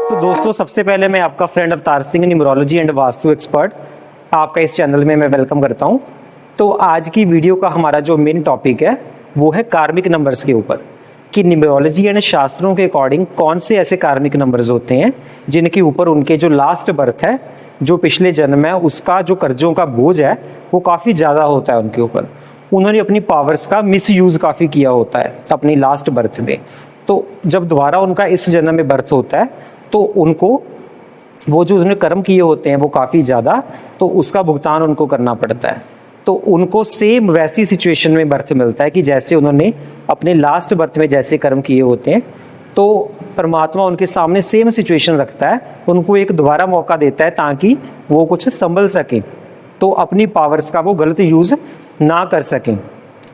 दोस्तों, सबसे पहले मैं आपका friend Avtar Singh, numerology and vastu expert, आपका इस चैनल में मैं वेलकम करता हूं। तो आज की वीडियो का हमारा जो मेन टॉपिक है वो है कार्मिक नंबर्स के ऊपर, कि न्यूमरोलॉजी एंड शास्त्रों के अकॉर्डिंग कौन से ऐसे कार्मिक नंबर्स होते हैं जिनके ऊपर उनके जो लास्ट बर्थ है, जो पिछले जन्म है, उसका जो कर्जों का बोझ है वो काफ़ी ज़्यादा होता है उनके ऊपर। उन्होंने अपनी पावर्स का मिसयूज़ काफ़ी किया होता है अपनी लास्ट बर्थ में। तो जब दोबारा उनका इस जन्म में बर्थ होता है तो उनको वो जो उसने कर्म किए होते हैं वो काफ़ी ज़्यादा, तो उसका भुगतान उनको करना पड़ता है। तो उनको सेम वैसी सिचुएशन में बर्थ मिलता है कि जैसे उन्होंने अपने लास्ट बर्थ में जैसे कर्म किए होते हैं, तो परमात्मा उनके सामने सेम सिचुएशन रखता है, उनको एक दोबारा मौका देता है ताकि वो कुछ संभल सकें, तो अपनी पावर्स का वो गलत यूज़ ना कर सकें,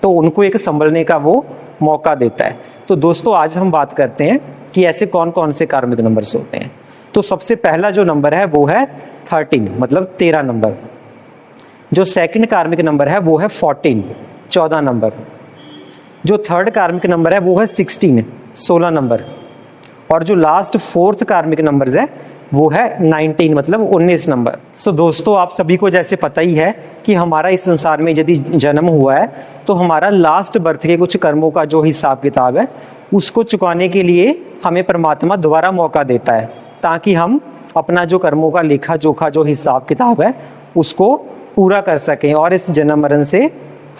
तो उनको एक संभलने का वो मौका देता है। तो दोस्तों, आज हम बात करते हैं कि ऐसे कौन कौन से कार्मिक नंबर्स होते हैं। तो सबसे पहला जो नंबर है वो है 13, मतलब 13 नंबर। जो सेकंड कार्मिक नंबर है वो है 14, 14 नंबर। जो थर्ड कार्मिक नंबर है वो है 16, 16 नंबर। और जो लास्ट फोर्थ कार्मिक नंबर है वो है 19, मतलब 19 नंबर। सो दोस्तों, आप सभी को जैसे पता ही है कि हमारा इस संसार में यदि जन्म हुआ है तो हमारा लास्ट बर्थ के कुछ कर्मों का जो हिसाब किताब है उसको चुकाने के लिए हमें परमात्मा दोबारा मौका देता है, ताकि हम अपना जो कर्मों का लेखा जोखा जो हिसाब किताब है उसको पूरा कर सकें और इस जन्म मरण से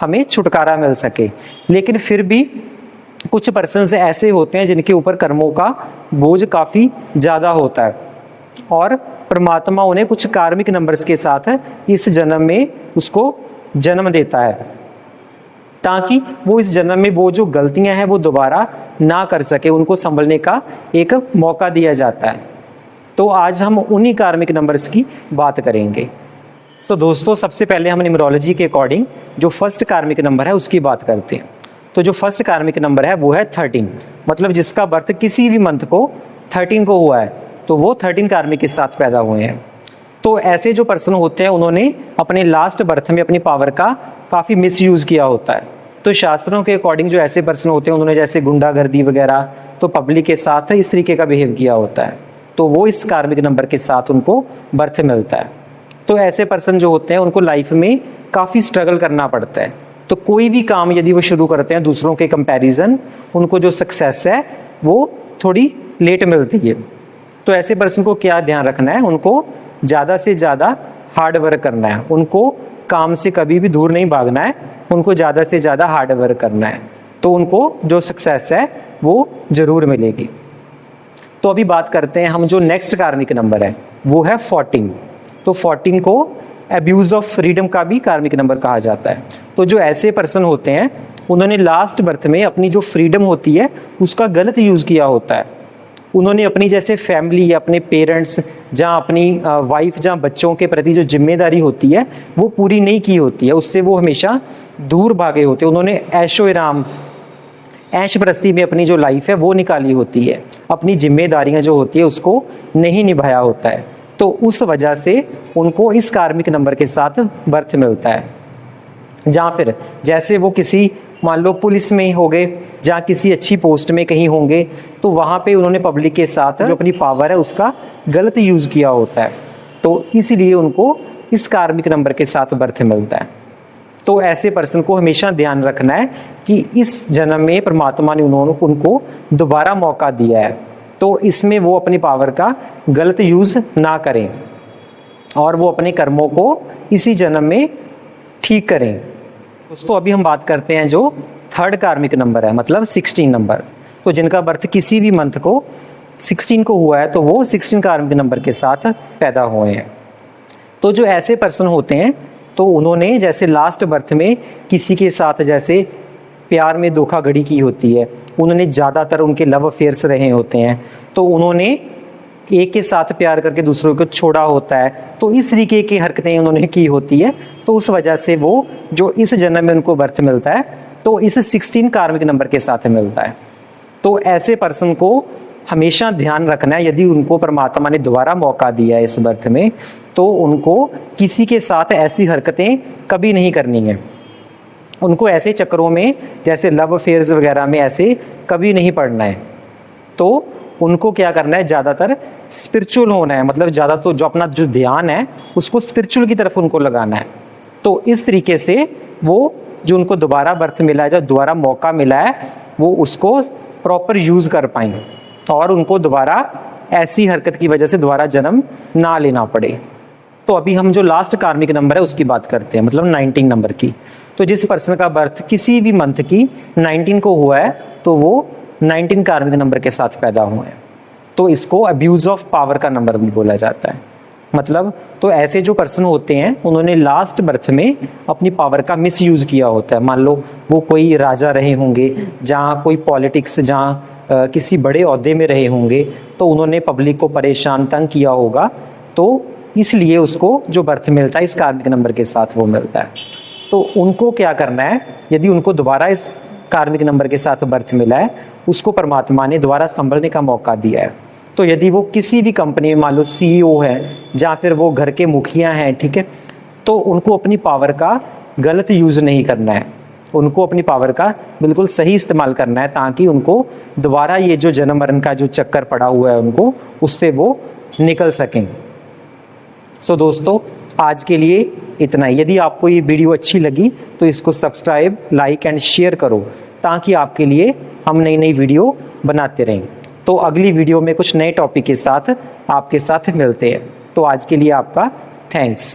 हमें छुटकारा मिल सके। लेकिन फिर भी कुछ पर्सन ऐसे होते हैं जिनके ऊपर कर्मों का बोझ काफ़ी ज़्यादा होता है और परमात्मा उन्हें कुछ कार्मिक नंबर्स के साथ इस जन्म में उसको जन्म देता है, ताकि वो इस जन्म में वो जो गलतियां हैं वो दोबारा ना कर सके, उनको संभलने का एक मौका दिया जाता है। तो आज हम उन्हीं कार्मिक नंबर्स की बात करेंगे। सो दोस्तों, सबसे पहले हम न्यूमरोलॉजी के अकॉर्डिंग जो फर्स्ट कार्मिक नंबर है उसकी बात करते हैं। तो जो फर्स्ट कार्मिक नंबर है वो है 13, मतलब जिसका बर्थ किसी भी मंथ को 13 को हुआ है तो वो 13 कार्मिक के साथ पैदा हुए हैं। तो ऐसे जो पर्सन होते हैं उन्होंने अपने लास्ट बर्थ में अपनी पावर का काफ़ी मिसयूज़ किया होता है। तो शास्त्रों के अकॉर्डिंग जो ऐसे पर्सन होते हैं उन्होंने जैसे गुंडागर्दी वगैरह तो पब्लिक के साथ इस तरीके का बिहेव किया होता है, तो वो इस कार्मिक नंबर के साथ उनको बर्थ मिलता है। तो ऐसे पर्सन जो होते हैं उनको लाइफ में काफ़ी स्ट्रगल करना पड़ता है। तो कोई भी काम यदि वो शुरू करते हैं दूसरों के कंपैरिजन, उनको जो सक्सेस है वो थोड़ी लेट मिलती है। तो ऐसे पर्सन को क्या ध्यान रखना है, उनको ज़्यादा से ज़्यादा हार्ड वर्क करना है, उनको काम से कभी भी दूर नहीं भागना है, उनको ज़्यादा से ज़्यादा हार्ड वर्क करना है, तो उनको जो सक्सेस है वो ज़रूर मिलेगी। तो अभी बात करते हैं हम जो नेक्स्ट कार्मिक नंबर है वो है 14। तो 14 को अब्यूज़ ऑफ फ्रीडम का भी कार्मिक नंबर कहा जाता है। तो जो ऐसे पर्सन होते हैं उन्होंने लास्ट बर्थ में अपनी जो फ्रीडम होती है उसका गलत यूज़ किया होता है। उन्होंने अपनी जैसे फैमिली, अपने पेरेंट्स, जहाँ अपनी वाइफ, जहाँ बच्चों के प्रति जो जिम्मेदारी होती है वो पूरी नहीं की होती है, उससे वो हमेशा दूर भागे होते हैं। उन्होंने ऐशो आराम, ऐश प्रस्ती में अपनी जो लाइफ है वो निकाली होती है, अपनी जिम्मेदारियाँ जो होती है उसको नहीं निभाया होता है। तो उस वजह से उनको इस कार्मिक नंबर के साथ बर्थ मिलता है। जहाँ फिर जैसे वो किसी, मान लो पुलिस में हो गए, जहाँ किसी अच्छी पोस्ट में कहीं होंगे, तो वहाँ पे उन्होंने पब्लिक के साथ जो अपनी पावर है उसका गलत यूज़ किया होता है, तो इसीलिए उनको इस कार्मिक नंबर के साथ बर्थ मिलता है। तो ऐसे पर्सन को हमेशा ध्यान रखना है कि इस जन्म में परमात्मा ने उनको दोबारा मौका दिया है, तो इसमें वो अपनी पावर का गलत यूज़ ना करें और वो अपने कर्मों को इसी जन्म में ठीक करें। दोस्तों, अभी हम बात करते हैं जो थर्ड कार्मिक नंबर है, मतलब 16 नंबर। तो जिनका बर्थ किसी भी मंथ को 16 को हुआ है तो वो 16 कार्मिक नंबर के साथ पैदा हुए हैं। तो जो ऐसे पर्सन होते हैं तो उन्होंने जैसे लास्ट बर्थ में किसी के साथ जैसे प्यार में धोखाधड़ी की होती है, उन्होंने ज़्यादातर उनके लव अफेयर्स रहे होते हैं, तो उन्होंने एक के साथ प्यार करके दूसरों को छोड़ा होता है, तो इस तरीके की हरकतें उन्होंने की होती है। तो उस वजह से वो जो इस जन्म में उनको बर्थ मिलता है तो इस 16 कार्मिक नंबर के साथ मिलता है। तो ऐसे पर्सन को हमेशा ध्यान रखना है, यदि उनको परमात्मा ने दोबारा मौका दिया है इस बर्थ में, तो उनको किसी के साथ ऐसी हरकतें कभी नहीं करनी है। उनको ऐसे चक्करों में, जैसे लव अफेयर्स वगैरह में ऐसे कभी नहीं पड़ना है। तो उनको क्या करना है, ज़्यादातर स्पिरिचुअल होना है, मतलब ज़्यादा तो जो अपना जो ध्यान है उसको स्पिरिचुअल की तरफ उनको लगाना है। तो इस तरीके से वो जो उनको दोबारा बर्थ मिला है, जो दोबारा मौका मिला है, वो उसको प्रॉपर यूज़ कर पाएँ और उनको दोबारा ऐसी हरकत की वजह से दोबारा जन्म ना लेना पड़े। तो अभी हम जो लास्ट कार्मिक नंबर है उसकी बात करते हैं, मतलब 19 नंबर की। तो जिस पर्सन का बर्थ किसी भी मंथ की 19 को हुआ है तो वो 19 कार्मिक नंबर के साथ पैदा हुए हैं, तो इसको अब्यूज ऑफ पावर का नंबर भी बोला जाता है। मतलब तो ऐसे जो पर्सन होते हैं उन्होंने लास्ट बर्थ में अपनी पावर का मिस यूज़ किया होता है। मान लो वो कोई राजा रहे होंगे, जहाँ कोई पॉलिटिक्स, जहाँ किसी बड़े ओहदे में रहे होंगे, तो उन्होंने पब्लिक को परेशान तंग किया होगा, तो इसलिए उसको जो बर्थ मिलता है इस कार्मिक नंबर के साथ वो मिलता है। तो उनको क्या करना है, यदि उनको दोबारा इस कार्मिक नंबर के साथ बर्थ मिला है, उसको परमात्मा ने दोबारा संभलने का मौका दिया है। तो यदि वो किसी भी कंपनी में मान लो CEO है, या फिर वो घर के मुखिया हैं, ठीक है, तो उनको अपनी पावर का गलत यूज़ नहीं करना है, उनको अपनी पावर का बिल्कुल सही इस्तेमाल करना है, ताकि उनको दोबारा ये जो जन्म मरण का जो चक्कर पड़ा हुआ है उनको, उससे वो निकल सकें। सो दोस्तों, आज के लिए इतना ही। यदि आपको ये वीडियो अच्छी लगी तो इसको सब्सक्राइब, लाइक एंड शेयर करो, ताकि आपके लिए हम नई नई वीडियो बनाते रहें। तो अगली वीडियो में कुछ नए टॉपिक के साथ आपके साथ मिलते हैं। तो आज के लिए आपका थैंक्स।